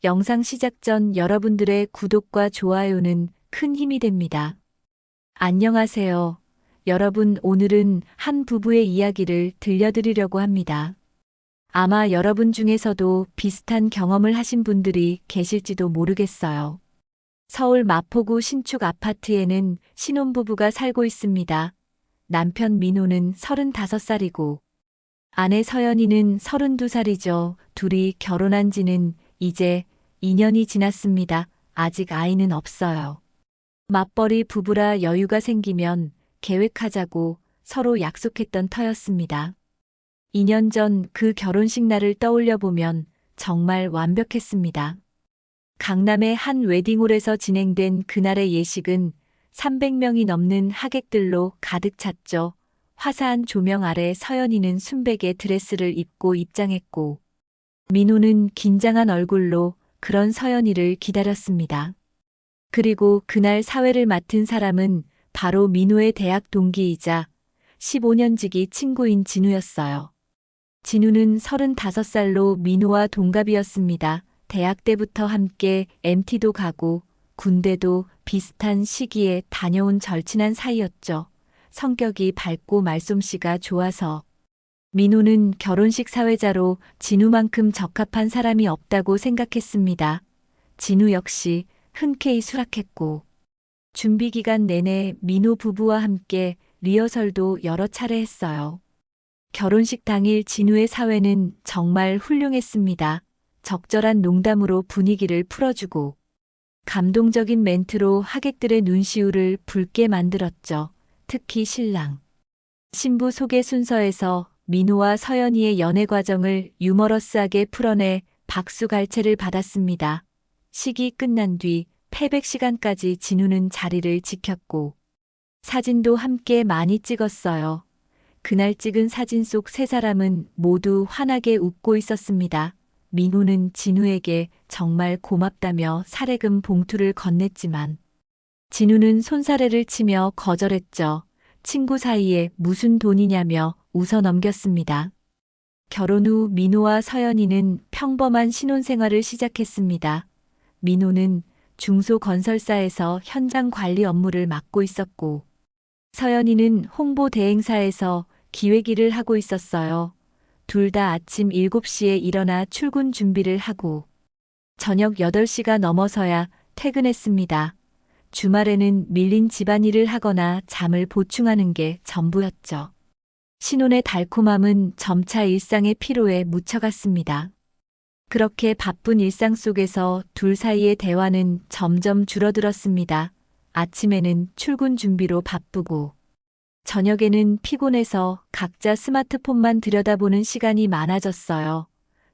영상 시작 전 여러분들의 구독과 좋아요는 큰 힘이 됩니다. 안녕하세요. 여러분, 오늘은 한 부부의 이야기를 들려드리려고 합니다. 아마 여러분 중에서도 비슷한 경험을 하신 분들이 계실지도 모르겠어요. 서울 마포구 신축 아파트에는 신혼부부가 살고 있습니다. 남편 민호는 35살이고 아내 서연이는 32살이죠. 둘이 결혼한 지는 이제 2년이 지났습니다. 아직 아이는 없어요. 맞벌이 부부라 여유가 생기면 계획하자고 서로 약속했던 터였습니다. 2년 전 그 결혼식 날을 떠올려 보면 정말 완벽했습니다. 강남의 한 웨딩홀에서 진행된 그날의 예식은 300명이 넘는 하객들로 가득 찼죠. 화사한 조명 아래 서연이는 순백의 드레스를 입고 입장했고 민호는 긴장한 얼굴로 그런 서연이를 기다렸습니다. 그리고 그날 사회를 맡은 사람은 바로 민호의 대학 동기이자 15년 지기 친구인 진우였어요. 진우는 35살로 민호와 동갑이었습니다. 대학 때부터 함께 MT도 가고 군대도 비슷한 시기에 다녀온 절친한 사이였죠. 성격이 밝고 말솜씨가 좋아서 민호는 결혼식 사회자로 진우만큼 적합한 사람이 없다고 생각했습니다. 진우 역시 흔쾌히 수락했고 준비 기간 내내 민호 부부와 함께 리허설도 여러 차례 했어요. 결혼식 당일 진우의 사회는 정말 훌륭했습니다. 적절한 농담으로 분위기를 풀어주고 감동적인 멘트로 하객들의 눈시울을 붉게 만들었죠. 특히 신랑, 신부 소개 순서에서 민호와 서연이의 연애 과정을 유머러스하게 풀어내 박수갈채를 받았습니다. 식이 끝난 뒤 패백 시간까지 진우는 자리를 지켰고 사진도 함께 많이 찍었어요. 그날 찍은 사진 속 세 사람은 모두 환하게 웃고 있었습니다. 민호는 진우에게 정말 고맙다며 사례금 봉투를 건넸지만 진우는 손사래를 치며 거절했죠. 친구 사이에 무슨 돈이냐며 웃어 넘겼습니다. 결혼 후 민호와 서연이는 평범한 신혼생활을 시작했습니다. 민호는 중소건설사에서 현장 관리 업무를 맡고 있었고 서연이는 홍보 대행사에서 기획일을 하고 있었어요. 둘 다 아침 7시에 일어나 출근 준비를 하고 저녁 8시가 넘어서야 퇴근했습니다. 주말에는 밀린 집안일을 하거나 잠을 보충하는 게 전부였죠. 신혼의 달콤함은 점차 일상의 피로에 묻혀갔습니다. 그렇게 바쁜 일상 속에서 둘 사이의 대화는 점점 줄어들었습니다. 아침에는 출근 준비로 바쁘고 저녁에는 피곤해서 각자 스마트폰만 들여다보는 시간이 많아졌어요.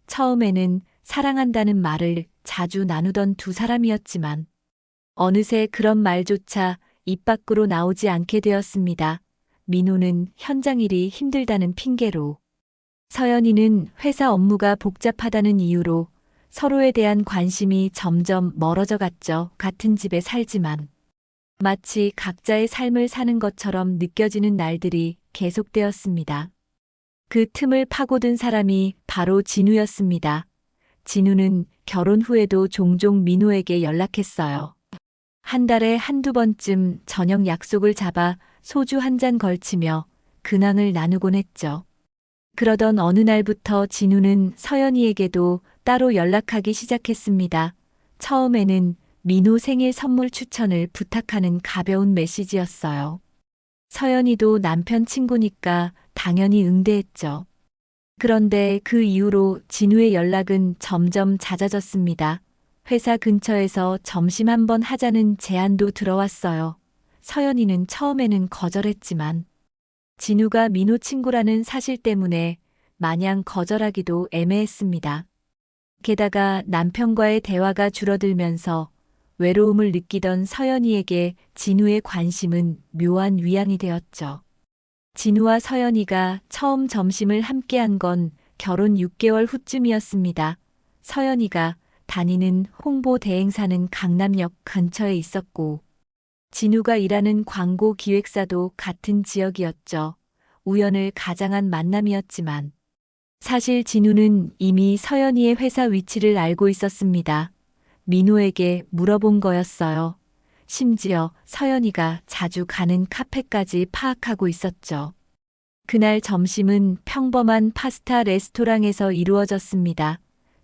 처음에는 사랑한다는 말을 자주 나누던 두 사람이었지만 어느새 그런 말조차 입 밖으로 나오지 않게 되었습니다. 민호는 현장 일이 힘들다는 핑계로, 서연이는 회사 업무가 복잡하다는 이유로 서로에 대한 관심이 점점 멀어져 갔죠. 같은 집에 살지만 마치 각자의 삶을 사는 것처럼 느껴지는 날들이 계속되었습니다. 그 틈을 파고든 사람이 바로 진우였습니다. 진우는 결혼 후에도 종종 민호에게 연락했어요. 한 달에 한두 번쯤 저녁 약속을 잡아 소주 한 잔 걸치며 근황을 나누곤 했죠. 그러던 어느 날부터 진우는 서연이에게도 따로 연락하기 시작했습니다. 처음에는 민호 생일 선물 추천을 부탁하는 가벼운 메시지였어요. 서연이도 남편 친구니까 당연히 응대했죠. 그런데 그 이후로 진우의 연락은 점점 잦아졌습니다. 회사 근처에서 점심 한번 하자는 제안도 들어왔어요. 서연이는 처음에는 거절했지만 진우가 민호 친구라는 사실 때문에 마냥 거절하기도 애매했습니다. 게다가 남편과의 대화가 줄어들면서 외로움을 느끼던 서연이에게 진우의 관심은 묘한 위안이 되었죠. 진우와 서연이가 처음 점심을 함께한 건 결혼 6개월 후쯤이었습니다. 서연이가 다니는 홍보 대행사는 강남역 근처에 있었고 진우가 일하는 광고 기획사도 같은 지역이었죠. 우연을 가장한 만남이었지만 사실 진우는 이미 서연이의 회사 위치를 알고 있었습니다. 민호에게 물어본 거였어요. 심지어 서연이가 자주 가는 카페까지 파악하고 있었죠. 그날 점심은 평범한 파스타 레스토랑에서 이루어졌습니다.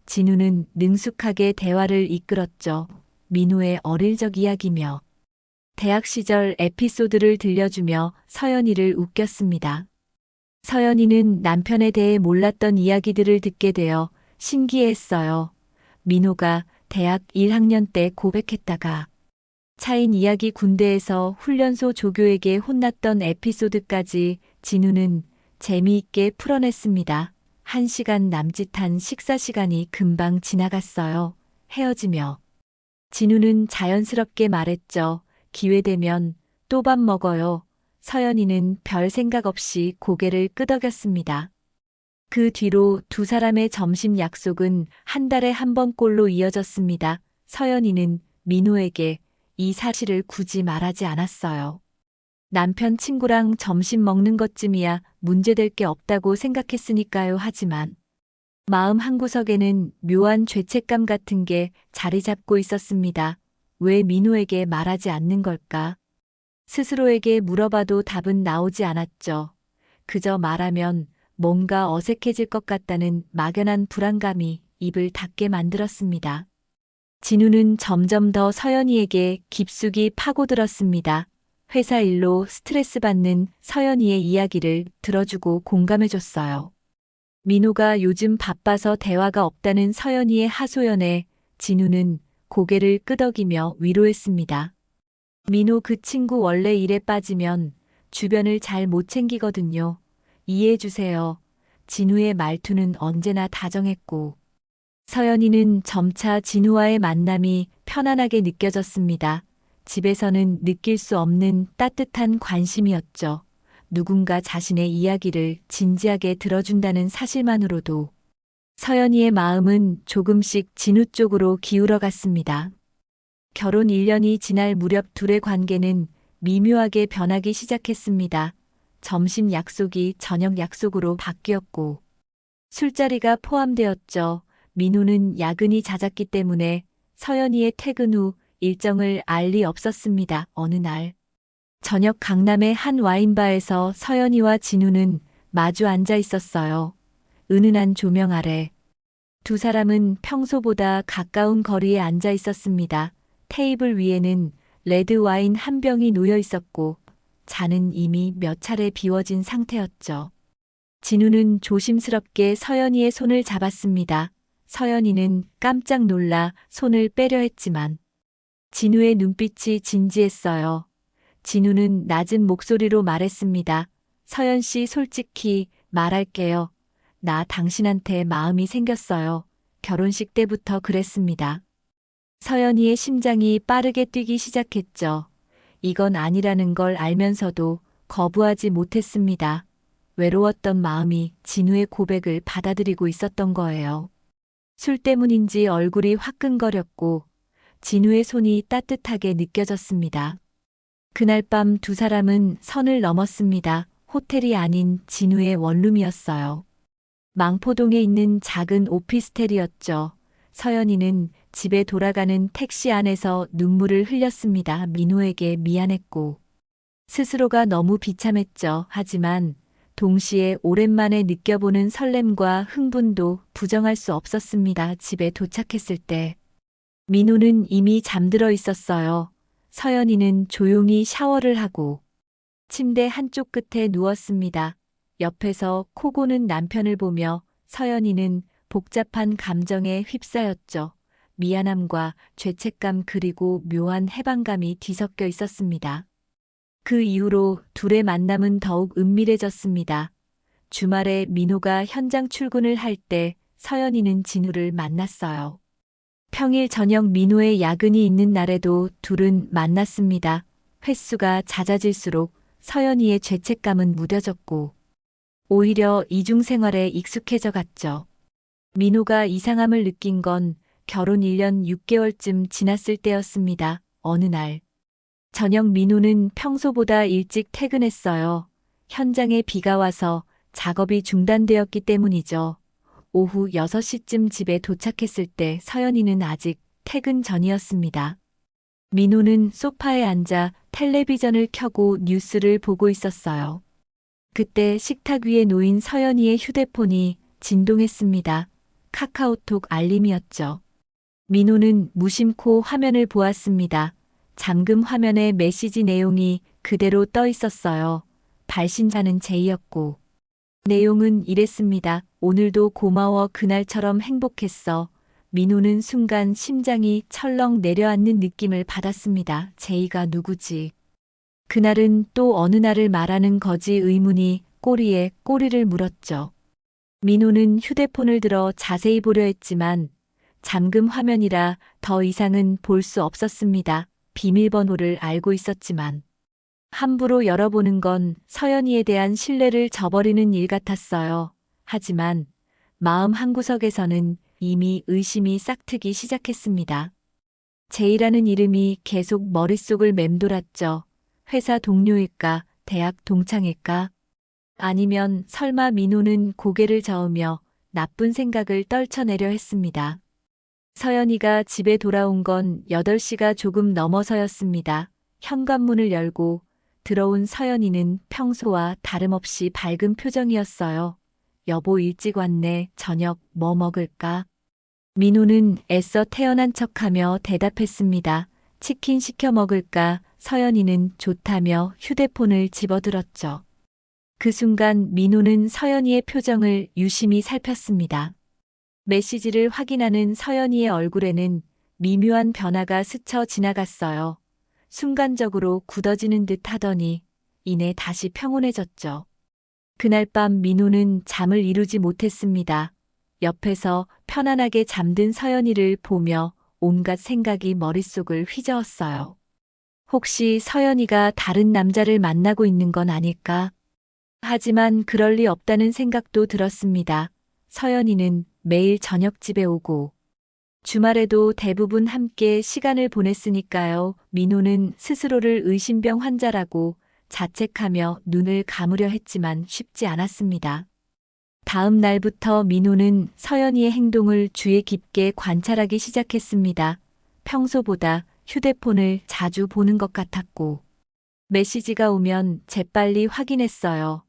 진우는 능숙하게 대화를 이끌었죠. 민호의 어릴 적 이야기며 대학 시절 에피소드를 들려주며 서연이를 웃겼습니다. 서연이는 남편에 대해 몰랐던 이야기들을 듣게 되어 신기했어요. 민호가 대학 1학년 때 고백했다가 차인 이야기, 군대에서 훈련소 조교에게 혼났던 에피소드까지 진우는 재미있게 풀어냈습니다. 1시간 남짓한 식사 시간이 금방 지나갔어요. 헤어지며 진우는 자연스럽게 말했죠. 기회되면 또 밥 먹어요. 서연이는 별 생각 없이 고개를 끄덕였습니다. 그 뒤로 두 사람의 점심 약속은 한 달에 한 번꼴로 이어졌습니다. 서연이는 민호에게 이 사실을 굳이 말하지 않았어요. 남편 친구랑 점심 먹는 것쯤이야 문제될 게 없다고 생각했으니까요. 하지만 마음 한구석에는 묘한 죄책감 같은 게 자리 잡고 있었습니다. 왜 민호에게 말하지 않는 걸까? 스스로에게 물어봐도 답은 나오지 않았죠. 그저 말하면 뭔가 어색해질 것 같다는 막연한 불안감이 입을 닫게 만들었습니다. 진우는 점점 더 서연이에게 깊숙이 파고들었습니다. 회사 일로 스트레스 받는 서연이의 이야기를 들어주고 공감해줬어요. 민호가 요즘 바빠서 대화가 없다는 서연이의 하소연에 진우는 고개를 끄덕이며 위로했습니다. 민호 그 친구 원래 일에 빠지면 주변을 잘 못 챙기거든요. 이해해주세요. 진우의 말투는 언제나 다정했고 서연이는 점차 진우와의 만남이 편안하게 느껴졌습니다. 집에서는 느낄 수 없는 따뜻한 관심이었죠. 누군가 자신의 이야기를 진지하게 들어준다는 사실만으로도 서연이의 마음은 조금씩 진우 쪽으로 기울어 갔습니다. 결혼 1년이 지날 무렵 둘의 관계는 미묘하게 변하기 시작했습니다. 점심 약속이 저녁 약속으로 바뀌었고 술자리가 포함되었죠. 민호는 야근이 잦았기 때문에 서연이의 퇴근 후 일정을 알 리 없었습니다. 어느 날 저녁 강남의 한 와인바에서 서연이와 진우는 마주 앉아 있었어요. 은은한 조명 아래 두 사람은 평소보다 가까운 거리에 앉아 있었습니다. 테이블 위에는 레드 와인 한 병이 놓여 있었고 잔은 이미 몇 차례 비워진 상태였죠. 진우는 조심스럽게 서연이의 손을 잡았습니다. 서연이는 깜짝 놀라 손을 빼려 했지만 진우의 눈빛이 진지했어요. 진우는 낮은 목소리로 말했습니다. 서연 씨, 솔직히 말할게요. 나 당신한테 마음이 생겼어요. 결혼식 때부터 그랬습니다. 서연이의 심장이 빠르게 뛰기 시작했죠. 이건 아니라는 걸 알면서도 거부하지 못했습니다. 외로웠던 마음이 진우의 고백을 받아들이고 있었던 거예요. 술 때문인지 얼굴이 화끈거렸고 진우의 손이 따뜻하게 느껴졌습니다. 그날 밤 두 사람은 선을 넘었습니다. 호텔이 아닌 진우의 원룸이었어요. 망포동에 있는 작은 오피스텔이었죠. 서연이는 집에 돌아가는 택시 안에서 눈물을 흘렸습니다. 민호에게 미안했고 스스로가 너무 비참했죠. 하지만 동시에 오랜만에 느껴보는 설렘과 흥분도 부정할 수 없었습니다. 집에 도착했을 때 민호는 이미 잠들어 있었어요. 서연이는 조용히 샤워를 하고 침대 한쪽 끝에 누웠습니다. 옆에서 코 고는 남편을 보며 서연이는 복잡한 감정에 휩싸였죠. 미안함과 죄책감 그리고 묘한 해방감이 뒤섞여 있었습니다. 그 이후로 둘의 만남은 더욱 은밀해졌습니다. 주말에 민호가 현장 출근을 할 때 서연이는 진우를 만났어요. 평일 저녁 민호의 야근이 있는 날에도 둘은 만났습니다. 횟수가 잦아질수록 서연이의 죄책감은 무뎌졌고 오히려 이중생활에 익숙해져 갔죠. 민호가 이상함을 느낀 건 결혼 1년 6개월쯤 지났을 때였습니다. 어느 날 저녁 민호는 평소보다 일찍 퇴근했어요. 현장에 비가 와서 작업이 중단되었기 때문이죠. 오후 6시쯤 집에 도착했을 때 서연이는 아직 퇴근 전이었습니다. 민호는 소파에 앉아 텔레비전을 켜고 뉴스를 보고 있었어요. 그때 식탁 위에 놓인 서연이의 휴대폰이 진동했습니다. 카카오톡 알림이었죠. 민호는 무심코 화면을 보았습니다. 잠금 화면에 메시지 내용이 그대로 떠 있었어요. 발신자는 제이였고. 내용은 이랬습니다. 오늘도 고마워. 그날처럼 행복했어. 민호는 순간 심장이 철렁 내려앉는 느낌을 받았습니다. 제이가 누구지? 그날은 또 어느 날을 말하는 거지? 의문이 꼬리에 꼬리를 물었죠. 민호는 휴대폰을 들어 자세히 보려 했지만 잠금 화면이라 더 이상은 볼 수 없었습니다. 비밀번호를 알고 있었지만 함부로 열어보는 건 서연이에 대한 신뢰를 저버리는 일 같았어요. 하지만 마음 한구석에서는 이미 의심이 싹트기 시작했습니다. 제이라는 이름이 계속 머릿속을 맴돌았죠. 회사 동료일까? 대학 동창일까? 아니면 설마 민호는 고개를 저으며 나쁜 생각을 떨쳐내려 했습니다. 서연이가 집에 돌아온 건 8시가 조금 넘어서였습니다. 현관문을 열고 들어온 서연이는 평소와 다름없이 밝은 표정이었어요. 여보 일찍 왔네. 저녁 뭐 먹을까? 민호는 애써 태어난 척하며 대답했습니다. 치킨 시켜 먹을까? 서연이는 좋다며 휴대폰을 집어들었죠. 그 순간 민호는 서연이의 표정을 유심히 살폈습니다. 메시지를 확인하는 서연이의 얼굴에는 미묘한 변화가 스쳐 지나갔어요. 순간적으로 굳어지는 듯 하더니 이내 다시 평온해졌죠. 그날 밤 민호는 잠을 이루지 못했습니다. 옆에서 편안하게 잠든 서연이를 보며 온갖 생각이 머릿속을 휘저었어요. 혹시 서연이가 다른 남자를 만나고 있는 건 아닐까? 하지만 그럴 리 없다는 생각도 들었습니다. 서연이는 매일 저녁집에 오고 주말에도 대부분 함께 시간을 보냈으니까요. 민호는 스스로를 의심병 환자라고 자책하며 눈을 감으려 했지만 쉽지 않았습니다. 다음 날부터 민호는 서연이의 행동을 주의 깊게 관찰하기 시작했습니다. 평소보다 휴대폰을 자주 보는 것 같았고 메시지가 오면 재빨리 확인했어요.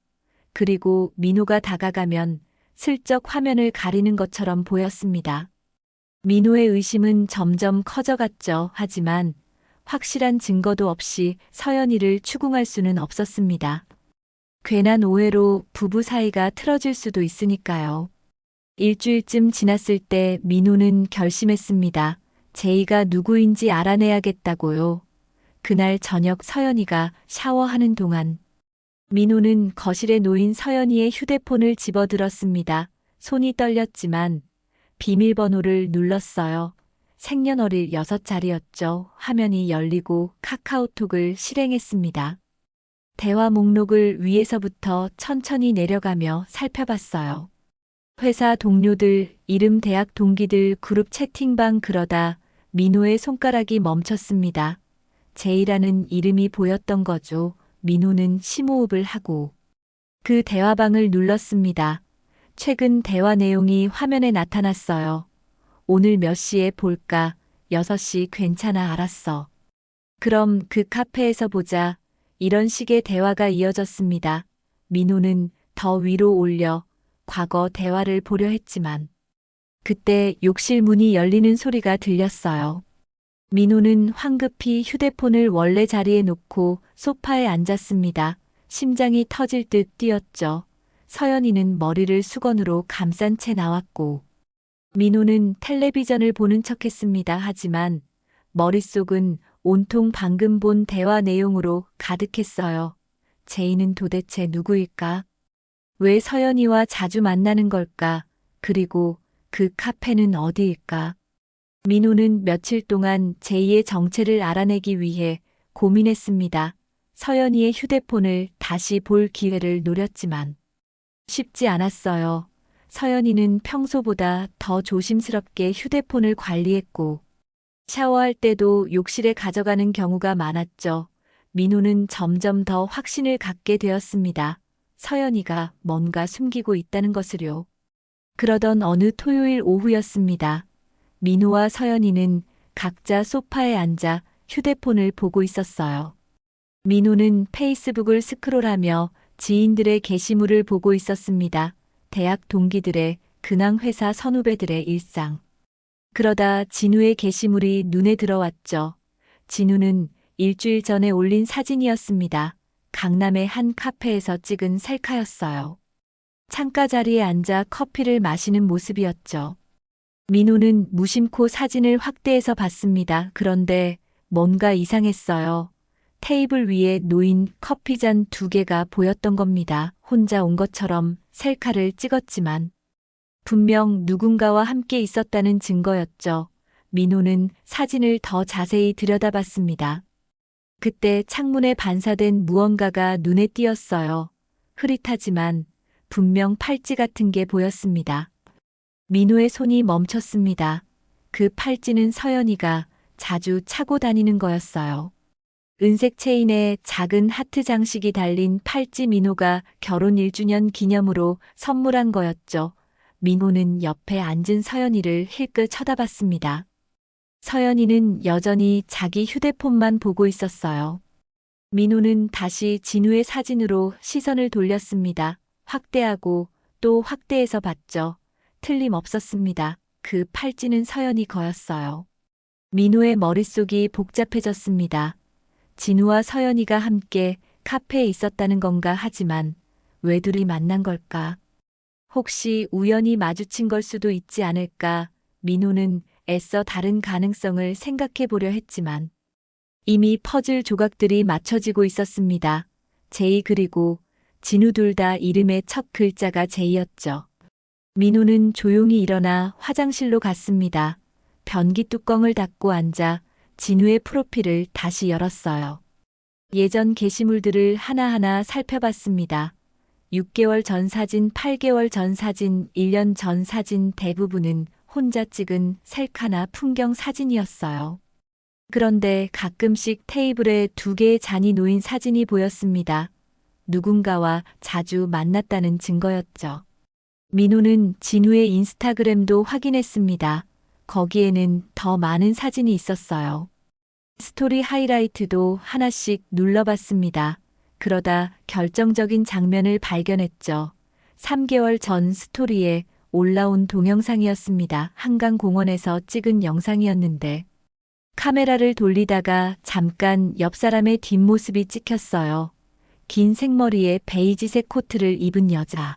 그리고 민호가 다가가면 슬쩍 화면을 가리는 것처럼 보였습니다. 민호의 의심은 점점 커져갔죠. 하지만 확실한 증거도 없이 서연이를 추궁할 수는 없었습니다. 괜한 오해로 부부 사이가 틀어질 수도 있으니까요. 일주일쯤 지났을 때 민호는 결심했습니다. 제이가 누구인지 알아내야겠다고요. 그날 저녁 서연이가 샤워하는 동안 민호는 거실에 놓인 서연이의 휴대폰을 집어들었습니다. 손이 떨렸지만 비밀번호를 눌렀어요. 생년월일 6자리였죠. 화면이 열리고 카카오톡을 실행했습니다. 대화 목록을 위에서부터 천천히 내려가며 살펴봤어요. 회사 동료들, 이름 대학 동기들 그룹 채팅방. 그러다 민호의 손가락이 멈췄습니다. 제이라는 이름이 보였던 거죠. 민호는 심호흡을 하고 그 대화방을 눌렀습니다. 최근 대화 내용이 화면에 나타났어요. 오늘 몇 시에 볼까? 6시 괜찮아. 알았어. 그럼 그 카페에서 보자. 이런 식의 대화가 이어졌습니다. 민호는 더 위로 올려 과거 대화를 보려 했지만 그때 욕실 문이 열리는 소리가 들렸어요. 민호는 황급히 휴대폰을 원래 자리에 놓고 소파에 앉았습니다. 심장이 터질 듯 뛰었죠. 서연이는 머리를 수건으로 감싼 채 나왔고 민호는 텔레비전을 보는 척했습니다. 하지만 머릿속은 온통 방금 본 대화 내용으로 가득했어요. 제이는 도대체 누구일까? 왜 서연이와 자주 만나는 걸까? 그리고 그 카페는 어디일까? 민호는 며칠 동안 제이의 정체를 알아내기 위해 고민했습니다. 서연이의 휴대폰을 다시 볼 기회를 노렸지만 쉽지 않았어요. 서연이는 평소보다 더 조심스럽게 휴대폰을 관리했고 샤워할 때도 욕실에 가져가는 경우가 많았죠. 민호는 점점 더 확신을 갖게 되었습니다. 서연이가 뭔가 숨기고 있다는 것을요. 그러던 어느 토요일 오후였습니다. 민호와 서연이는 각자 소파에 앉아 휴대폰을 보고 있었어요. 민호는 페이스북을 스크롤하며 지인들의 게시물을 보고 있었습니다. 대학 동기들의, 근황 회사 선후배들의 일상. 그러다 진우의 게시물이 눈에 들어왔죠. 진우는 일주일 전에 올린 사진이었습니다. 강남의 한 카페에서 찍은 셀카였어요. 창가 자리에 앉아 커피를 마시는 모습이었죠. 민호는 무심코 사진을 확대해서 봤습니다. 그런데 뭔가 이상했어요. 테이블 위에 놓인 커피잔 2개가 보였던 겁니다. 혼자 온 것처럼 셀카를 찍었지만 분명 누군가와 함께 있었다는 증거였죠. 민호는 사진을 더 자세히 들여다봤습니다. 그때 창문에 반사된 무언가가 눈에 띄었어요. 흐릿하지만 분명 팔찌 같은 게 보였습니다. 민호의 손이 멈췄습니다. 그 팔찌는 서연이가 자주 차고 다니는 거였어요. 은색 체인에 작은 하트 장식이 달린 팔찌. 민호가 결혼 1주년 기념으로 선물한 거였죠. 민호는 옆에 앉은 서연이를 힐끗 쳐다봤습니다. 서연이는 여전히 자기 휴대폰만 보고 있었어요. 민호는 다시 진우의 사진으로 시선을 돌렸습니다. 확대하고 또 확대해서 봤죠. 틀림없었습니다. 그 팔찌는 서연이 거였어요. 민호의 머릿속이 복잡해졌습니다. 진우와 서연이가 함께 카페에 있었다는 건가 하지만 왜 둘이 만난 걸까? 혹시 우연히 마주친 걸 수도 있지 않을까? 민호는 애써 다른 가능성을 생각해 보려 했지만 이미 퍼즐 조각들이 맞춰지고 있었습니다. 제이 그리고 진우 둘 다 이름의 첫 글자가 제이였죠. 민호는 조용히 일어나 화장실로 갔습니다. 변기 뚜껑을 닫고 앉아 진우의 프로필을 다시 열었어요. 예전 게시물들을 하나하나 살펴봤습니다. 6개월 전 사진, 8개월 전 사진, 1년 전 사진 대부분은 혼자 찍은 셀카나 풍경 사진이었어요. 그런데 가끔씩 테이블에 2개의 잔이 놓인 사진이 보였습니다. 누군가와 자주 만났다는 증거였죠. 민호는 진우의 인스타그램도 확인했습니다. 거기에는 더 많은 사진이 있었어요. 스토리 하이라이트도 하나씩 눌러봤습니다. 그러다 결정적인 장면을 발견했죠. 3개월 전 스토리에 올라온 동영상이었습니다. 한강공원에서 찍은 영상이었는데 카메라를 돌리다가 잠깐 옆 사람의 뒷모습이 찍혔어요. 긴 생머리에 베이지색 코트를 입은 여자.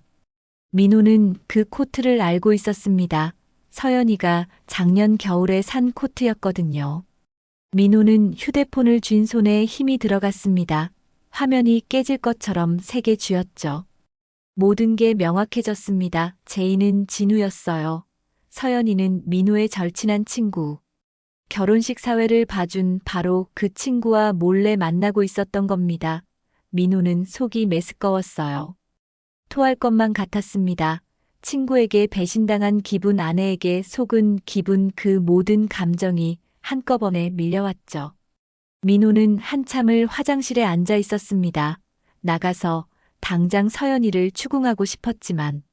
민호는 그 코트를 알고 있었습니다. 서연이가 작년 겨울에 산 코트였거든요. 민호는 휴대폰을 쥔 손에 힘이 들어갔습니다. 화면이 깨질 것처럼 세게 쥐었죠. 모든 게 명확해졌습니다. 제이는 진우였어요. 서연이는 민호의 절친한 친구. 결혼식 사회를 봐준 바로 그 친구와 몰래 만나고 있었던 겁니다. 민호는 속이 메스꺼웠어요. 토할 것만 같았습니다. 친구에게 배신당한 기분, 아내에게 속은 기분, 그 모든 감정이 한꺼번에 밀려왔죠. 민호는 한참을 화장실에 앉아 있었습니다. 나가서 당장 서연이를 추궁하고 싶었지만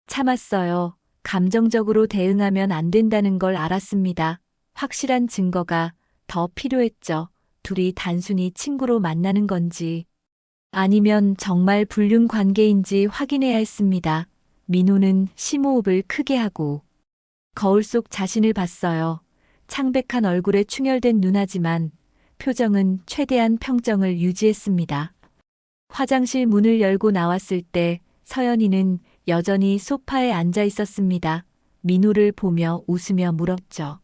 참았어요. 감정적으로 대응하면 안 된다는 걸 알았습니다. 확실한 증거가 더 필요했죠. 둘이 단순히 친구로 만나는 건지 아니면 정말 불륜 관계인지 확인해야 했습니다. 민호는 심호흡을 크게 하고 거울 속 자신을 봤어요. 창백한 얼굴에 충혈된 눈하지만 표정은 최대한 평정을 유지했습니다. 화장실 문을 열고 나왔을 때 서연이는 여전히 소파에 앉아 있었습니다. 민호를 보며 웃으며 물었죠.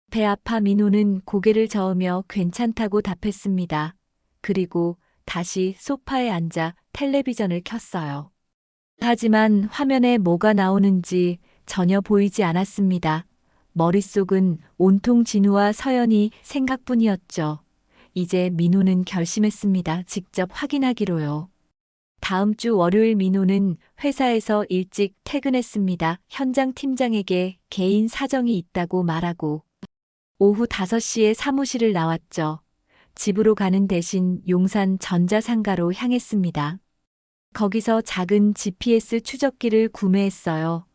배 아파. 민호는 고개를 저으며 괜찮다고 답했습니다. 그리고 다시 소파에 앉아 텔레비전을 켰어요. 하지만 화면에 뭐가 나오는지 전혀 보이지 않았습니다. 머릿속은 온통 진우와 서연이 생각뿐이었죠. 이제 민호는 결심했습니다. 직접 확인하기로요. 다음 주 월요일 민호는 회사에서 일찍 퇴근했습니다. 현장 팀장에게 개인 사정이 있다고 말하고 오후 5시에 사무실을 나왔죠. 집으로 가는 대신 용산 전자상가로 향했습니다. 거기서 작은 GPS 추적기를 구매했어요.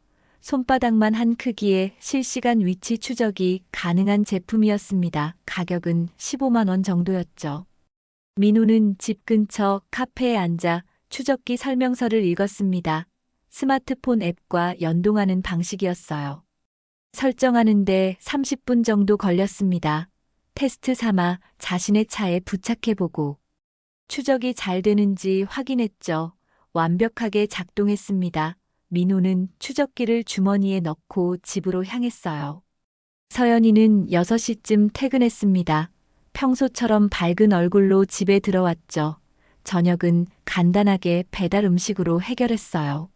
손바닥만 한 크기의 실시간 위치 추적이 가능한 제품이었습니다. 가격은 15만 원 정도였죠. 민호는 집 근처 카페에 앉아 추적기 설명서를 읽었습니다. 스마트폰 앱과 연동하는 방식이었어요. 설정하는데 30분 정도 걸렸습니다. 테스트 삼아 자신의 차에 부착해보고 추적이 잘 되는지 확인했죠. 완벽하게 작동했습니다. 민호는 추적기를 주머니에 넣고 집으로 향했어요. 서연이는 6시쯤 퇴근했습니다. 평소처럼 밝은 얼굴로 집에 들어왔죠. 저녁은 간단하게 배달 음식으로 해결했어요.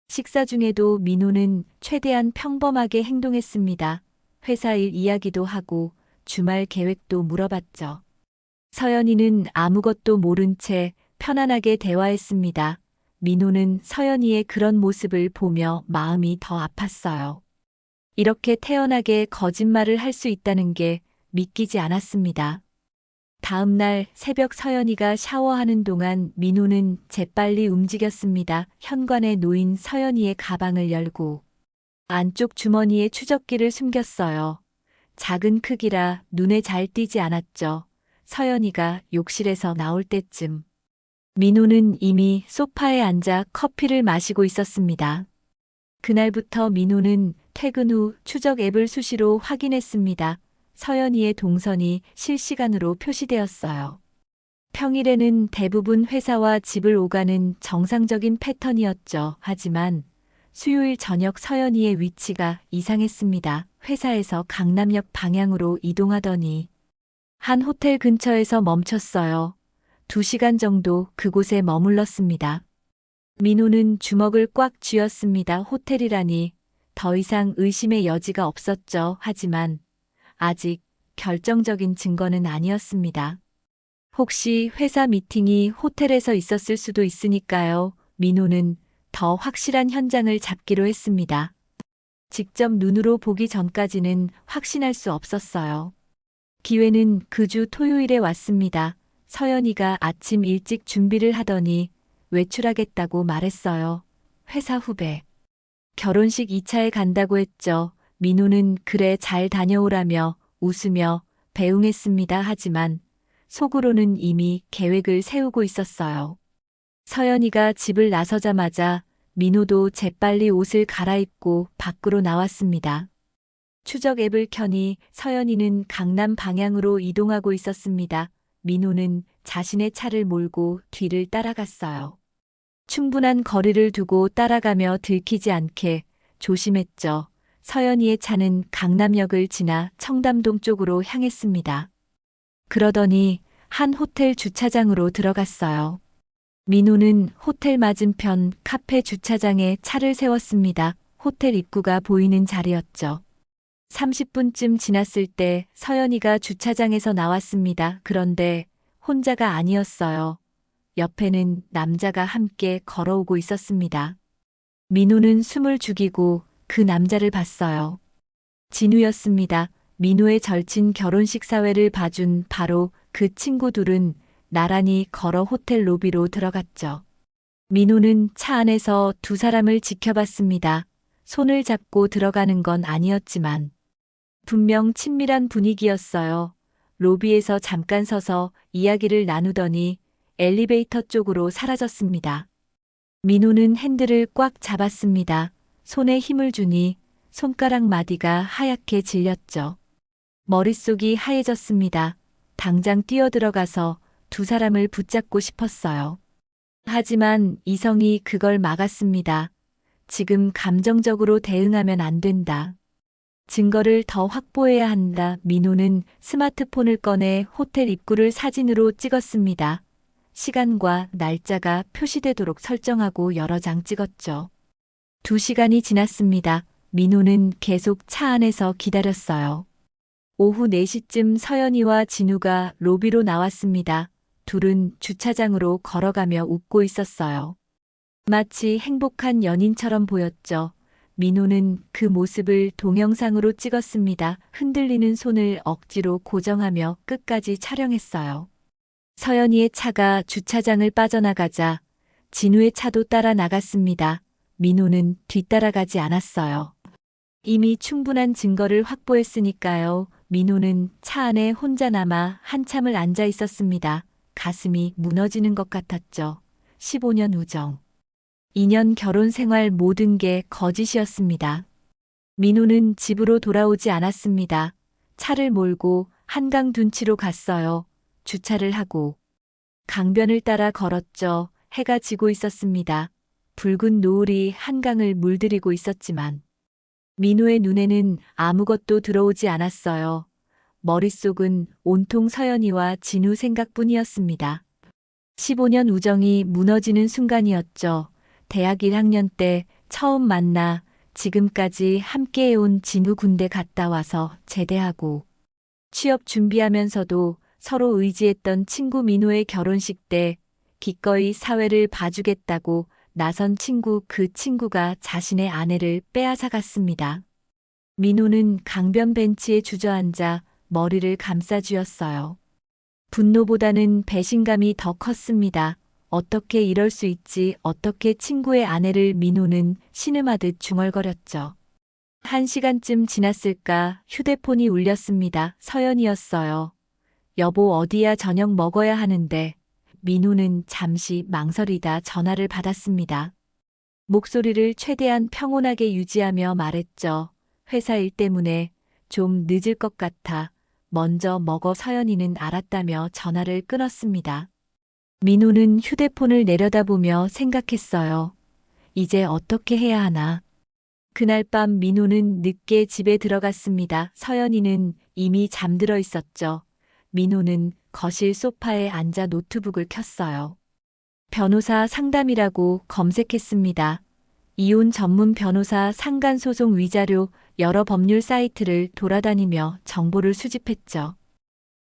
식사 중에도 민호는 최대한 평범하게 행동했습니다. 회사 일 이야기도 하고 주말 계획도 물어봤죠. 서연이는 아무것도 모른 채 편안하게 대화했습니다. 민호는 서연이의 그런 모습을 보며 마음이 더 아팠어요. 이렇게 태연하게 거짓말을 할 수 있다는 게 믿기지 않았습니다. 다음 날 새벽 서연이가 샤워하는 동안 민호는 재빨리 움직였습니다. 현관에 놓인 서연이의 가방을 열고 안쪽 주머니에 추적기를 숨겼어요. 작은 크기라 눈에 잘 띄지 않았죠. 서연이가 욕실에서 나올 때쯤 민호는 이미 소파에 앉아 커피를 마시고 있었습니다. 그날부터 민호는 퇴근 후 추적 앱을 수시로 확인했습니다. 서연이의 동선이 실시간으로 표시되었어요. 평일에는 대부분 회사와 집을 오가는 정상적인 패턴이었죠. 하지만 수요일 저녁 서연이의 위치가 이상했습니다. 회사에서 강남역 방향으로 이동하더니 한 호텔 근처에서 멈췄어요. 2시간 정도 그곳에 머물렀습니다. 민호는 주먹을 꽉 쥐었습니다. 호텔이라니 더 이상 의심의 여지가 없었죠. 하지만 아직 결정적인 증거는 아니었습니다. 혹시 회사 미팅이 호텔에서 있었을 수도 있으니까요. 민호는 더 확실한 현장을 잡기로 했습니다. 직접 눈으로 보기 전까지는 확신할 수 없었어요. 기회는 그 주 토요일에 왔습니다. 서연이가 아침 일찍 준비를 하더니 외출하겠다고 말했어요. 회사 후배. 결혼식 2차에 간다고 했죠. 민호는 그래 잘 다녀오라며 웃으며 배웅했습니다. 하지만 속으로는 이미 계획을 세우고 있었어요. 서연이가 집을 나서자마자 민호도 재빨리 옷을 갈아입고 밖으로 나왔습니다. 추적 앱을 켜니 서연이는 강남 방향으로 이동하고 있었습니다. 민호는 자신의 차를 몰고 뒤를 따라갔어요. 충분한 거리를 두고 따라가며 들키지 않게 조심했죠. 서연이의 차는 강남역을 지나 청담동 쪽으로 향했습니다. 그러더니 한 호텔 주차장으로 들어갔어요. 민호는 호텔 맞은편 카페 주차장에 차를 세웠습니다. 호텔 입구가 보이는 자리였죠. 30분쯤 지났을 때 서연이가 주차장에서 나왔습니다. 그런데 혼자가 아니었어요. 옆에는 남자가 함께 걸어오고 있었습니다. 민호는 숨을 죽이고 그 남자를 봤어요. 진우였습니다. 민호의 절친 결혼식 사회를 봐준 바로 그 친구 둘은 나란히 걸어 호텔 로비로 들어갔죠. 민호는 차 안에서 두 사람을 지켜봤습니다. 손을 잡고 들어가는 건 아니었지만 분명 친밀한 분위기였어요. 로비에서 잠깐 서서 이야기를 나누더니 엘리베이터 쪽으로 사라졌습니다. 민호는 핸들을 꽉 잡았습니다. 손에 힘을 주니 손가락 마디가 하얗게 질렸죠. 머릿속이 하얘졌습니다. 당장 뛰어들어가서 두 사람을 붙잡고 싶었어요. 하지만 이성이 그걸 막았습니다. 지금 감정적으로 대응하면 안 된다. 증거를 더 확보해야 한다. 민호는 스마트폰을 꺼내 호텔 입구를 사진으로 찍었습니다. 시간과 날짜가 표시되도록 설정하고 여러 장 찍었죠. 2시간이 지났습니다. 민호는 계속 차 안에서 기다렸어요. 오후 4시쯤 서연이와 진우가 로비로 나왔습니다. 둘은 주차장으로 걸어가며 웃고 있었어요. 마치 행복한 연인처럼 보였죠. 민호는 그 모습을 동영상으로 찍었습니다. 흔들리는 손을 억지로 고정하며 끝까지 촬영했어요. 서연이의 차가 주차장을 빠져나가자 진우의 차도 따라 나갔습니다. 민호는 뒤따라가지 않았어요. 이미 충분한 증거를 확보했으니까요. 민호는 차 안에 혼자 남아 한참을 앉아 있었습니다. 가슴이 무너지는 것 같았죠. 15년 우정. 2년 결혼 생활 모든 게 거짓이었습니다. 민호는 집으로 돌아오지 않았습니다. 차를 몰고 한강 둔치로 갔어요. 주차를 하고 강변을 따라 걸었죠. 해가 지고 있었습니다. 붉은 노을이 한강을 물들이고 있었지만 민호의 눈에는 아무것도 들어오지 않았어요. 머릿속은 온통 서연이와 진우 생각뿐이었습니다. 15년 우정이 무너지는 순간이었죠. 대학 1학년 때 처음 만나 지금까지 함께해온 진우 군대 갔다 와서 제대하고 취업 준비하면서도 서로 의지했던 친구 민호의 결혼식 때 기꺼이 사회를 봐주겠다고 나선 친구, 그 친구가 자신의 아내를 빼앗아 갔습니다. 민호는 강변 벤치에 주저앉아 머리를 감싸쥐었어요. 분노보다는 배신감이 더 컸습니다. 어떻게 이럴 수 있지? 어떻게 친구의 아내를? 민호는 신음하듯 중얼거렸죠. 1시간쯤 지났을까 휴대폰이 울렸습니다. 서연이었어요. 여보, 어디야? 저녁 먹어야 하는데. 민호는 잠시 망설이다 전화를 받았습니다. 목소리를 최대한 평온하게 유지하며 말했죠. 회사 일 때문에 좀 늦을 것 같아. 먼저 먹어. 서연이는 알았다며 전화를 끊었습니다. 민호는 휴대폰을 내려다보며 생각했어요. 이제 어떻게 해야 하나. 그날 밤 민호는 늦게 집에 들어갔습니다. 서연이는 이미 잠들어 있었죠. 민호는 거실 소파에 앉아 노트북을 켰어요. 변호사 상담이라고 검색했습니다. 이혼 전문 변호사 상간소송 위자료 여러 법률 사이트를 돌아다니며 정보를 수집했죠.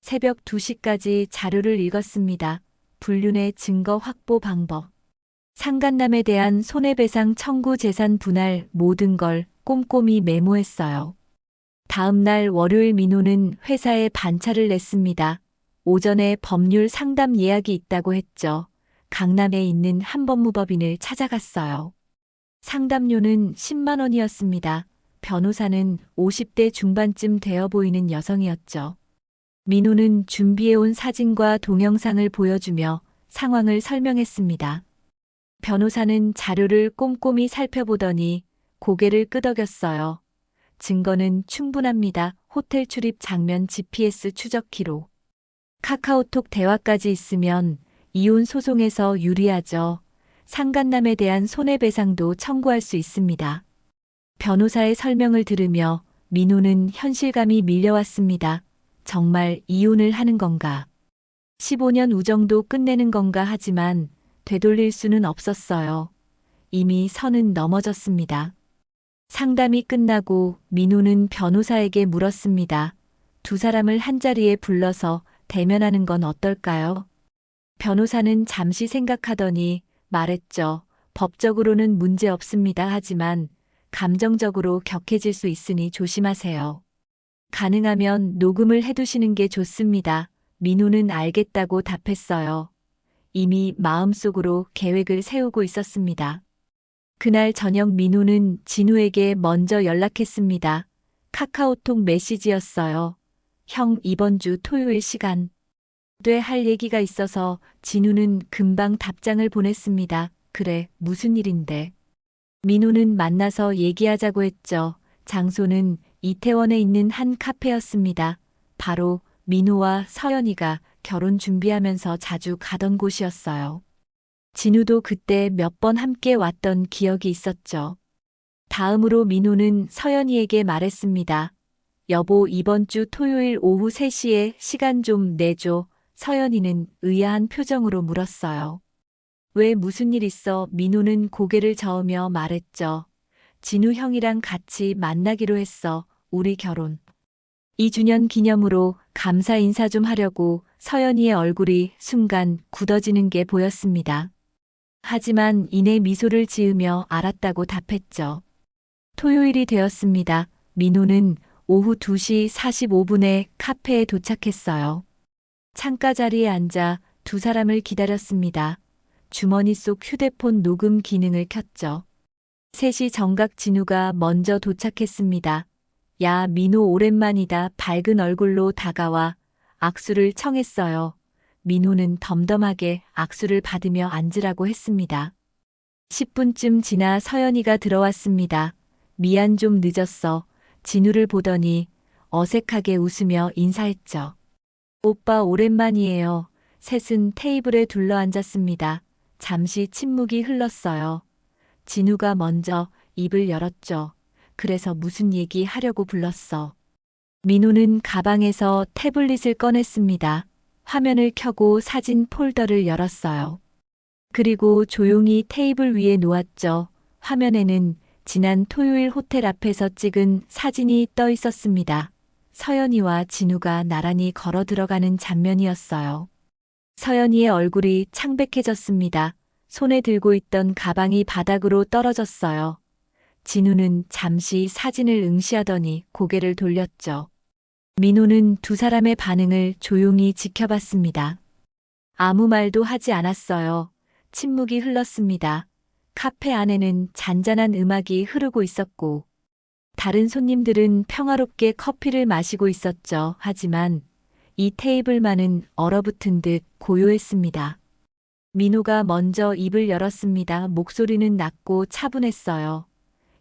새벽 2시까지 자료를 읽었습니다. 불륜의 증거 확보 방법, 상간남에 대한 손해배상 청구, 재산 분할, 모든 걸 꼼꼼히 메모했어요. 다음 날 월요일 민호는 회사에 반차를 냈습니다. 오전에 법률 상담 예약이 있다고 했죠. 강남에 있는 한 법무법인을 찾아갔어요. 상담료는 10만 원이었습니다. 변호사는 50대 중반쯤 되어 보이는 여성이었죠. 민호는 준비해온 사진과 동영상을 보여주며 상황을 설명했습니다. 변호사는 자료를 꼼꼼히 살펴보더니 고개를 끄덕였어요. 증거는 충분합니다. 호텔 출입 장면, GPS 추적 기록, 카카오톡 대화까지 있으면 이혼 소송에서 유리하죠. 상간남에 대한 손해배상도 청구할 수 있습니다. 변호사의 설명을 들으며 민호는 현실감이 밀려왔습니다. 정말 이혼을 하는 건가? 15년 우정도 끝내는 건가? 하지만 되돌릴 수는 없었어요. 이미 선은 넘어졌습니다. 상담이 끝나고 민호는 변호사에게 물었습니다. 두 사람을 한자리에 불러서 대면하는 건 어떨까요? 변호사는 잠시 생각하더니 말했죠. 법적으로는 문제 없습니다. 하지만 감정적으로 격해질 수 있으니 조심하세요. 가능하면 녹음을 해두시는 게 좋습니다. 민호는 알겠다고 답했어요. 이미 마음속으로 계획을 세우고 있었습니다. 그날 저녁 민호는 진우에게 먼저 연락했습니다. 카카오톡 메시지였어요. 형, 이번 주 토요일 시간 돼 할 얘기가 있어서. 진우는 금방 답장을 보냈습니다. 그래, 무슨 일인데? 민호는 만나서 얘기하자고 했죠. 장소는 이태원에 있는 한 카페였습니다. 바로 민호와 서연이가 결혼 준비하면서 자주 가던 곳이었어요. 진우도 그때 몇 번 함께 왔던 기억이 있었죠. 다음으로 민호는 서연이에게 말했습니다. 여보, 이번 주 토요일 오후 3시에 시간 좀 내줘. 서연이는 의아한 표정으로 물었어요. 왜, 무슨 일 있어? 민호는 고개를 저으며 말했죠. 진우 형이랑 같이 만나기로 했어. 우리 결혼 2주년 기념으로 감사 인사 좀 하려고. 서연이의 얼굴이 순간 굳어지는 게 보였습니다. 하지만 이내 미소를 지으며 알았다고 답했죠. 토요일이 되었습니다. 민호는 오후 2시 45분에 카페에 도착했어요. 창가 자리에 앉아 두 사람을 기다렸습니다. 주머니 속 휴대폰 녹음 기능을 켰죠. 3시 정각 진우가 먼저 도착했습니다. 야, 민호 오랜만이다. 밝은 얼굴로 다가와 악수를 청했어요. 민호는 덤덤하게 악수를 받으며 앉으라고 했습니다. 10분쯤 지나 서연이가 들어왔습니다. 미안 좀 늦었어. 진우를 보더니 어색하게 웃으며 인사했죠. 오빠 오랜만이에요. 셋은 테이블에 둘러앉았습니다. 잠시 침묵이 흘렀어요. 진우가 먼저 입을 열었죠. 그래서 무슨 얘기 하려고 불렀어. 민호는 가방에서 태블릿을 꺼냈습니다. 화면을 켜고 사진 폴더를 열었어요. 그리고 조용히 테이블 위에 놓았죠. 화면에는 지난 토요일 호텔 앞에서 찍은 사진이 떠 있었습니다. 서연이와 진우가 나란히 걸어 들어가는 장면이었어요. 서연이의 얼굴이 창백해졌습니다. 손에 들고 있던 가방이 바닥으로 떨어졌어요. 진우는 잠시 사진을 응시하더니 고개를 돌렸죠. 민호는 두 사람의 반응을 조용히 지켜봤습니다. 아무 말도 하지 않았어요. 침묵이 흘렀습니다. 카페 안에는 잔잔한 음악이 흐르고 있었고, 다른 손님들은 평화롭게 커피를 마시고 있었죠. 하지만 이 테이블만은 얼어붙은 듯 고요했습니다. 민호가 먼저 입을 열었습니다. 목소리는 낮고 차분했어요.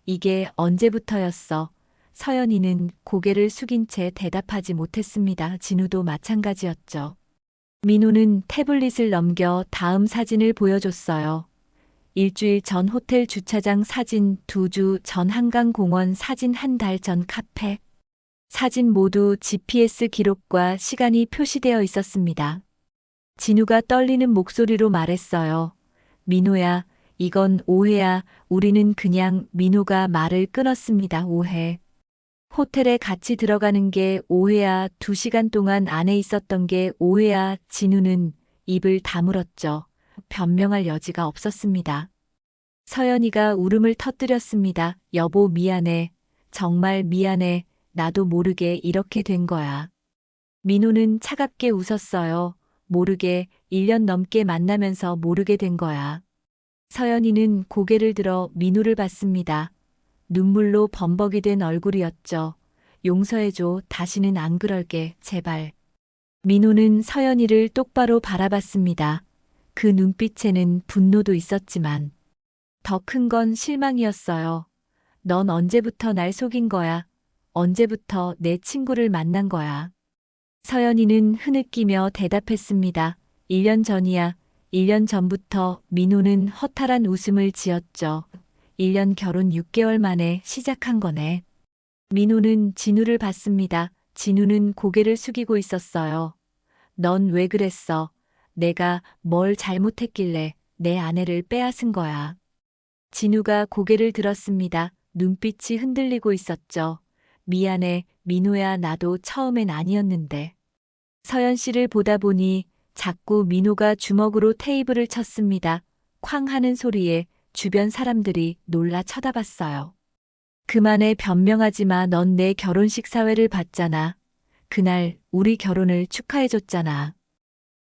이게 언제부터였어? 서연이는 고개를 숙인 채 대답하지 못했습니다. 진우도 마찬가지였죠. 민호는 태블릿을 넘겨 다음 사진을 보여줬어요. 일주일 전 호텔 주차장 사진, 2주 전 한강공원 사진, 한 달 전 카페. 사진 모두 GPS 기록과 시간이 표시되어 있었습니다. 진우가 떨리는 목소리로 말했어요. 민호야, 이건 오해야. 우리는 그냥. 민호가 말을 끊었습니다. 오해. 호텔에 같이 들어가는 게 오해야. 2시간 동안 안에 있었던 게 오해야. 진우는 입을 다물었죠. 변명할 여지가 없었습니다. 서연이가 울음을 터뜨렸습니다. 여보 미안해. 정말 미안해. 나도 모르게 이렇게 된 거야. 민호는 차갑게 웃었어요. 모르게 1년 넘게 만나면서 모르게 된 거야. 서연이는 고개를 들어 민호를 봤습니다. 눈물로 범벅이 된 얼굴이었죠. 용서해줘. 다시는 안 그럴게. 제발. 민호는 서연이를 똑바로 바라봤습니다. 그 눈빛에는 분노도 있었지만 더 큰 건 실망이었어요. 넌 언제부터 날 속인 거야? 언제부터 내 친구를 만난 거야? 서연이는 흐느끼며 대답했습니다. 1년 전이야. 1년 전부터. 민호는 허탈한 웃음을 지었죠. 1년 결혼 6개월 만에 시작한 거네. 민호는 진우를 봤습니다. 진우는 고개를 숙이고 있었어요. 넌 왜 그랬어? 내가 뭘 잘못했길래 내 아내를 빼앗은 거야. 진우가 고개를 들었습니다. 눈빛이 흔들리고 있었죠. 미안해, 민호야. 나도 처음엔 아니었는데. 서연 씨를 보다 보니 자꾸 민호가 주먹으로 테이블을 쳤습니다. 쾅 하는 소리에 주변 사람들이 놀라 쳐다봤어요. 그만해. 변명하지 마. 넌 내 결혼식 사회를 봤잖아. 그날 우리 결혼을 축하해줬잖아.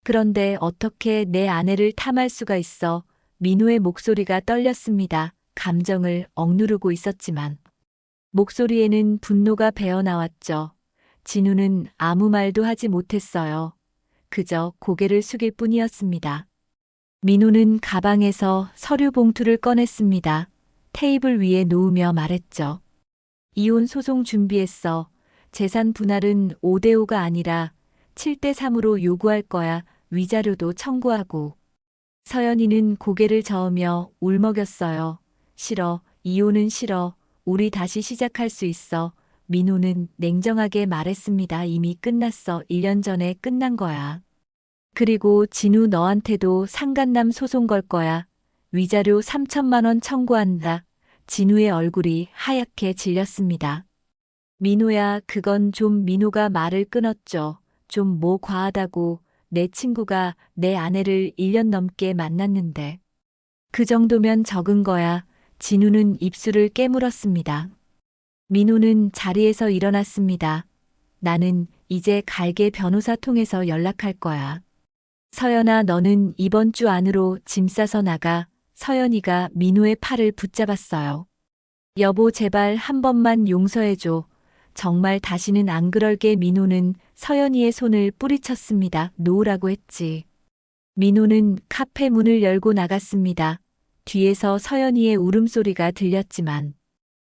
그런데 어떻게 내 아내를 탐할 수가 있어? 민호의 목소리가 떨렸습니다. 감정을 억누르고 있었지만 목소리에는 분노가 배어나왔죠. 진우는 아무 말도 하지 못했어요. 그저 고개를 숙일 뿐이었습니다. 민호는 가방에서 서류 봉투를 꺼냈습니다. 테이블 위에 놓으며 말했죠. 이혼 소송 준비했어. 재산 분할은 5대5가 아니라 7대3으로 요구할 거야. 위자료도 청구하고. 서연이는 고개를 저으며 울먹였어요. 싫어. 이혼은 싫어. 우리 다시 시작할 수 있어. 민호는 냉정하게 말했습니다. 이미 끝났어. 1년 전에 끝난 거야. 그리고 진우 너한테도 상간남 소송 걸 거야. 위자료 3천만 원 청구한다. 진우의 얼굴이 하얗게 질렸습니다. 민호야, 그건 좀. 민호가 말을 끊었죠. 좀 뭐 과하다고. 내 친구가 내 아내를 1년 넘게 만났는데. 그 정도면 적은 거야. 진우는 입술을 깨물었습니다. 민호는 자리에서 일어났습니다. 나는 이제 갈게. 변호사 통해서 연락할 거야. 서연아, 너는 이번 주 안으로 짐 싸서 나가. 서연이가 민호의 팔을 붙잡았어요. 여보, 제발 한 번만 용서해줘. 정말 다시는 안 그럴게. 민호는 서연이의 손을 뿌리쳤습니다. 놓으라고 했지. 민호는 카페 문을 열고 나갔습니다. 뒤에서 서연이의 울음소리가 들렸지만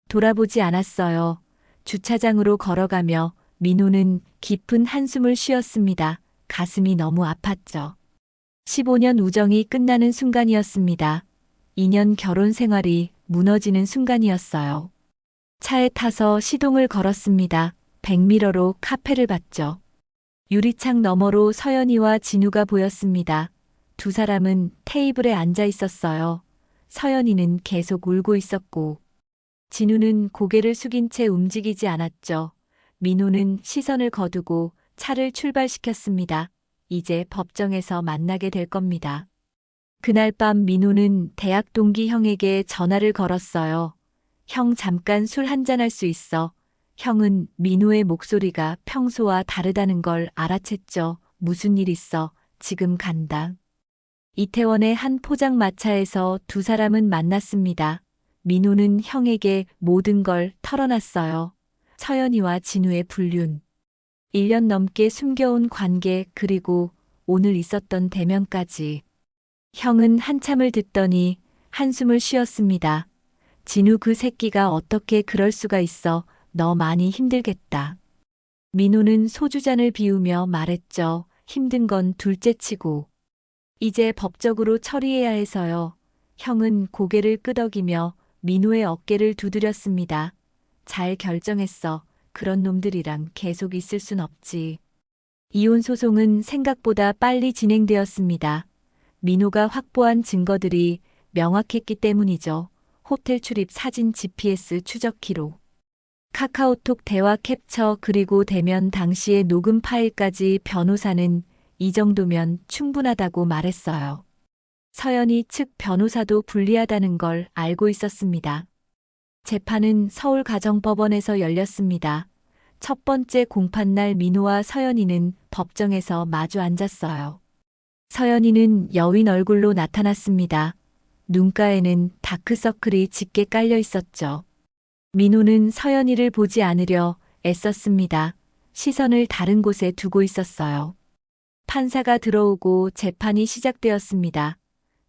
돌아보지 않았어요. 주차장으로 걸어가며 민호는 깊은 한숨을 쉬었습니다. 가슴이 너무 아팠죠. 15년 우정이 끝나는 순간이었습니다. 2년 결혼 생활이 무너지는 순간이었어요. 차에 타서 시동을 걸었습니다. 백미러로 카페를 봤죠. 유리창 너머로 서연이와 진우가 보였습니다. 두 사람은 테이블에 앉아 있었어요. 서연이는 계속 울고 있었고, 진우는 고개를 숙인 채 움직이지 않았죠. 민호는 시선을 거두고 차를 출발시켰습니다. 이제 법정에서 만나게 될 겁니다. 그날 밤 민호는 대학 동기 형에게 전화를 걸었어요. 형, 잠깐 술 한잔할 수 있어. 형은 민호의 목소리가 평소와 다르다는 걸 알아챘죠. 무슨 일 있어? 지금 간다. 이태원의 한 포장마차에서 두 사람은 만났습니다. 민호는 형에게 모든 걸 털어놨어요. 서연이와 진우의 불륜, 1년 넘게 숨겨온 관계, 그리고 오늘 있었던 대면까지. 형은 한참을 듣더니 한숨을 쉬었습니다. 진우, 그 새끼가 어떻게 그럴 수가 있어. 너 많이 힘들겠다. 민호는 소주잔을 비우며 말했죠. 힘든 건 둘째치고 이제 법적으로 처리해야 해서요. 형은 고개를 끄덕이며 민호의 어깨를 두드렸습니다. 잘 결정했어. 그런 놈들이랑 계속 있을 순 없지. 이혼 소송은 생각보다 빨리 진행되었습니다. 민호가 확보한 증거들이 명확했기 때문이죠. 호텔 출입 사진, GPS 추적 기록, 카카오톡 대화 캡처, 그리고 대면 당시의 녹음 파일까지. 변호사는 이 정도면 충분하다고 말했어요. 서연이 측 변호사도 불리하다는 걸 알고 있었습니다. 재판은 서울가정법원에서 열렸습니다. 첫 번째 공판날 민호와 서연이는 법정에서 마주 앉았어요. 서연이는 여윈 얼굴로 나타났습니다. 눈가에는 다크서클이 짙게 깔려 있었죠. 민호는 서연이를 보지 않으려 애썼습니다. 시선을 다른 곳에 두고 있었어요. 판사가 들어오고 재판이 시작되었습니다.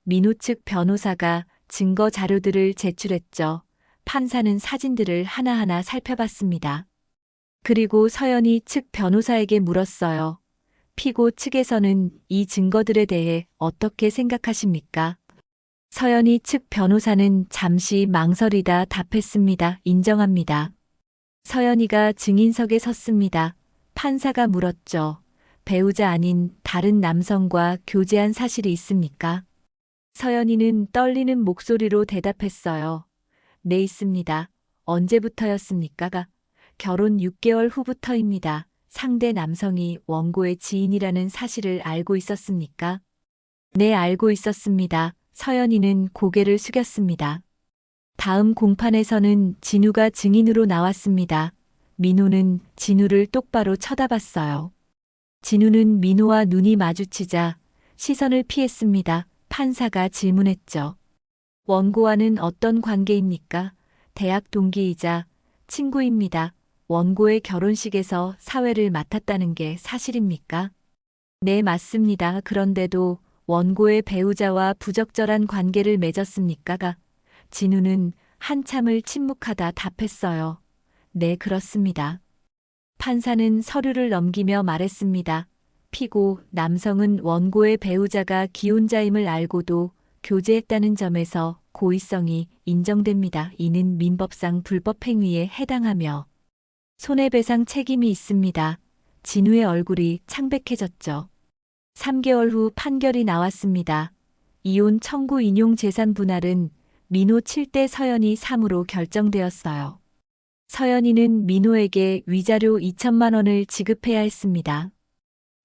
민호 측 변호사가 증거 자료들을 제출했죠. 판사는 사진들을 하나하나 살펴봤습니다. 그리고 서연이 측 변호사에게 물었어요. 피고 측에서는 이 증거들에 대해 어떻게 생각하십니까? 서연이 측 변호사는 잠시 망설이다 답했습니다. 인정합니다. 서연이가 증인석에 섰습니다. 판사가 물었죠. 배우자 아닌 다른 남성과 교제한 사실이 있습니까? 서연이는 떨리는 목소리로 대답했어요. 네, 있습니다. 언제부터였습니까? 결혼 6개월 후부터입니다. 상대 남성이 원고의 지인이라는 사실을 알고 있었습니까? 네, 알고 있었습니다. 서연이는 고개를 숙였습니다. 다음 공판에서는 진우가 증인으로 나왔습니다. 민호는 진우를 똑바로 쳐다봤어요. 진우는 민호와 눈이 마주치자 시선을 피했습니다. 판사가 질문했죠. 원고와는 어떤 관계입니까? 대학 동기이자 친구입니다. 원고의 결혼식에서 사회를 맡았다는 게 사실입니까? 네, 맞습니다. 그런데도 원고의 배우자와 부적절한 관계를 맺었습니까? 진우는 한참을 침묵하다 답했어요. 네, 그렇습니다. 판사는 서류를 넘기며 말했습니다. 피고 남성은 원고의 배우자가 기혼자임을 알고도 교제했다는 점에서 고의성이 인정됩니다. 이는 민법상 불법행위에 해당하며 손해배상 책임이 있습니다. 진우의 얼굴이 창백해졌죠. 3개월 후 판결이 나왔습니다. 이혼 청구 인용 재산 분할은 민호 7대 서연이 3으로 결정되었어요. 서연이는 민호에게 위자료 2천만 원을 지급해야 했습니다.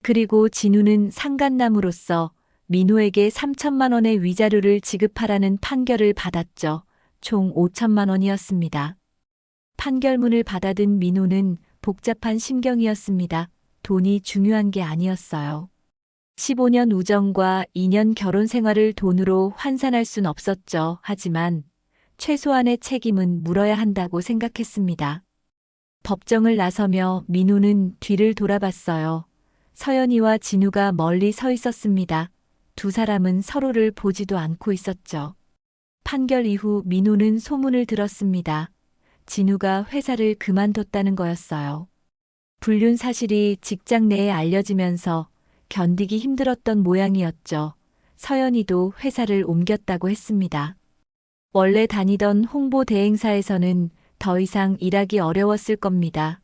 그리고 진우는 상간남으로서 민호에게 3천만 원의 위자료를 지급하라는 판결을 받았죠. 총 5천만 원이었습니다. 판결문을 받아든 민호는 복잡한 심경이었습니다. 돈이 중요한 게 아니었어요. 15년 우정과 2년 결혼 생활을 돈으로 환산할 순 없었죠. 하지만 최소한의 책임은 물어야 한다고 생각했습니다. 법정을 나서며 민호는 뒤를 돌아봤어요. 서연이와 진우가 멀리 서 있었습니다. 두 사람은 서로를 보지도 않고 있었죠. 판결 이후 민호는 소문을 들었습니다. 진우가 회사를 그만뒀다는 거였어요. 불륜 사실이 직장 내에 알려지면서 견디기 힘들었던 모양이었죠. 서연이도 회사를 옮겼다고 했습니다. 원래 다니던 홍보 대행사에서는 더 이상 일하기 어려웠을 겁니다.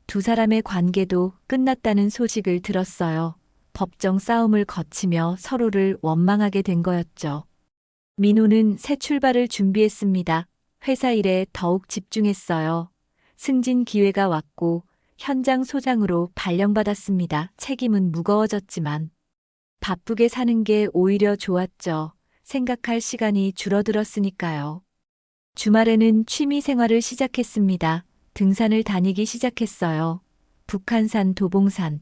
두 사람의 관계도 끝났다는 소식을 들었어요. 법정 싸움을 거치며 서로를 원망하게 된 거였죠. 민호는 새 출발을 준비했습니다. 회사 일에 더욱 집중했어요. 승진 기회가 왔고 현장 소장으로 발령받았습니다. 책임은 무거워졌지만 바쁘게 사는 게 오히려 좋았죠. 생각할 시간이 줄어들었으니까요. 주말에는 취미 생활을 시작했습니다. 등산을 다니기 시작했어요. 북한산, 도봉산,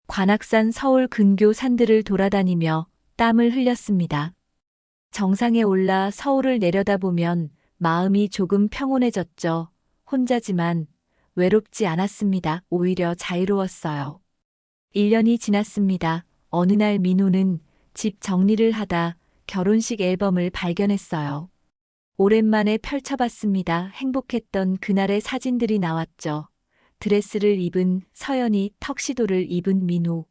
관악산, 서울 근교 산들을 돌아다니며 땀을 흘렸습니다. 정상에 올라 서울을 내려다보면 마음이 조금 평온해졌죠. 혼자지만 외롭지 않았습니다. 오히려 자유로웠어요. 1년이 지났습니다. 어느 날 민호는 집 정리를 하다 결혼식 앨범을 발견했어요. 오랜만에 펼쳐봤습니다. 행복했던 그날의 사진들이 나왔죠. 드레스를 입은 서연이, 턱시도를 입은 민호.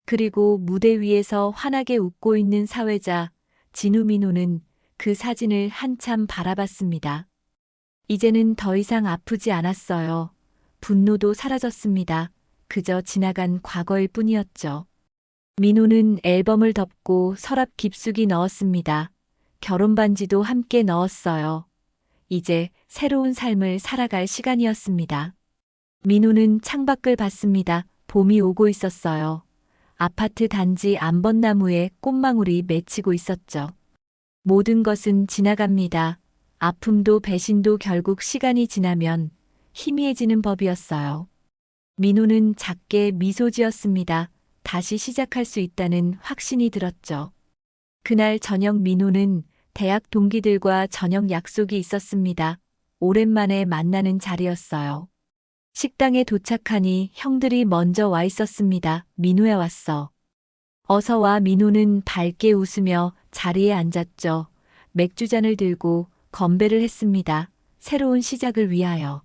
그리고 무대 위에서 환하게 웃고 있는 사회자 진우. 민호는 그 사진을 한참 바라봤습니다. 이제는 더 이상 아프지 않았어요. 분노도 사라졌습니다. 그저 지나간 과거일 뿐이었죠. 민호는 앨범을 덮고 서랍 깊숙이 넣었습니다. 결혼 반지도 함께 넣었어요. 이제 새로운 삶을 살아갈 시간이었습니다. 민호는 창밖을 봤습니다. 봄이 오고 있었어요. 아파트 단지 암벚나무에 꽃망울이 맺히고 있었죠. 모든 것은 지나갑니다. 아픔도 배신도 결국 시간이 지나면 희미해지는 법이었어요. 민호는 작게 미소 지었습니다. 다시 시작할 수 있다는 확신이 들었죠. 그날 저녁 민호는 대학 동기들과 저녁 약속이 있었습니다. 오랜만에 만나는 자리였어요. 식당에 도착하니 형들이 먼저 와 있었습니다. 민호야 왔어. 어서 와. 민호는 밝게 웃으며 자리에 앉았죠. 맥주잔을 들고 건배를 했습니다. 새로운 시작을 위하여.